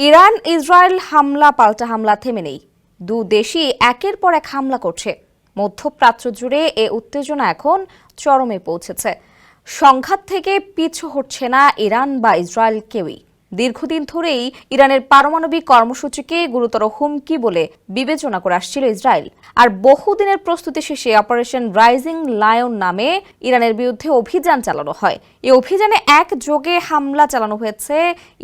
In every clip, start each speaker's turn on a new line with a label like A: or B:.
A: Iran Israel হামলা পাল্টা হামলা থেমে নেই। দু দেশই একের পর এক হামলা করছে। মধ্যপ্রাচ্য জুড়ে এ উত্তেজনা এখন চরমে পৌঁছেছে। সংঘাত থেকে পিছু হটছে না ইরান বা ইসরায়েল কেউই। দীর্ঘদিন ধরেই ইরানের পারমাণবিক কর্মসূচিকে গুরুতর হুমকি বলে বিবেচনা করে আসছিল ইসরায়েল। আর বহুদিনের প্রস্তুতি শেষে অপারেশন রাইজিং লায়ন নামে ইরানের বিরুদ্ধে অভিযান চালানো হয়। এই অভিযানে একযোগে হামলা চালানো হয়েছে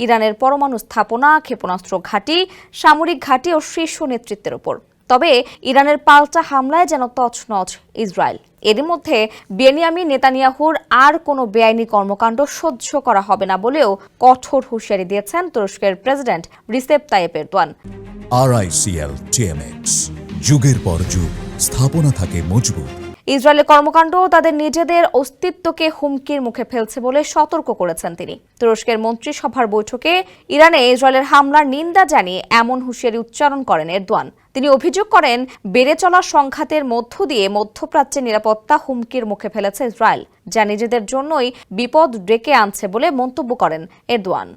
A: ইরানের পরমাণু স্থাপনা, ক্ষেপণাস্ত্র ঘাঁটি, সামরিক ঘাঁটি ও শীর্ষ নেতৃত্বের উপর। তবে ইরানের পাল্টা হামলায় যেন তছনছ ইসরায়েল। এর মধ্যে বেনিয়ামিন নেতানিয়াহুর আর কোনো বেআইনি কর্মকাণ্ড সহ্য করা হবে না বলেও কঠোর হুঁশিয়ারি দিয়েছেন তুরস্কের president Recep Tayyip Erdogan.
B: RICL TMX, যুগের পর যুগ স্থাপনা থাকে মজবুত।
A: ইসরায়েলের কর্মকাণ্ড তাদের নিজেদের অস্তিত্বকে হুমকির মুখে ফেলছে বলে সতর্ক করেছেন তিনি। তুরস্কের মন্ত্রিসভার বৈঠকে ইরানে ইসরায়েলের হামলার নিন্দা জানিয়ে এমন হুঁশিয়ারি উচ্চারণ করেন এরদোয়ান। তিনি অভিযোগ করেন, বেড়ে চলা সংঘাতের মধ্য দিয়ে মধ্যপ্রাচ্যের নিরাপত্তা হুমকির মুখে ফেলেছে ইসরায়েল, যা নিজেদের জন্যই বিপদ ডেকে আনছে বলে মন্তব্য করেন এরদোয়ান।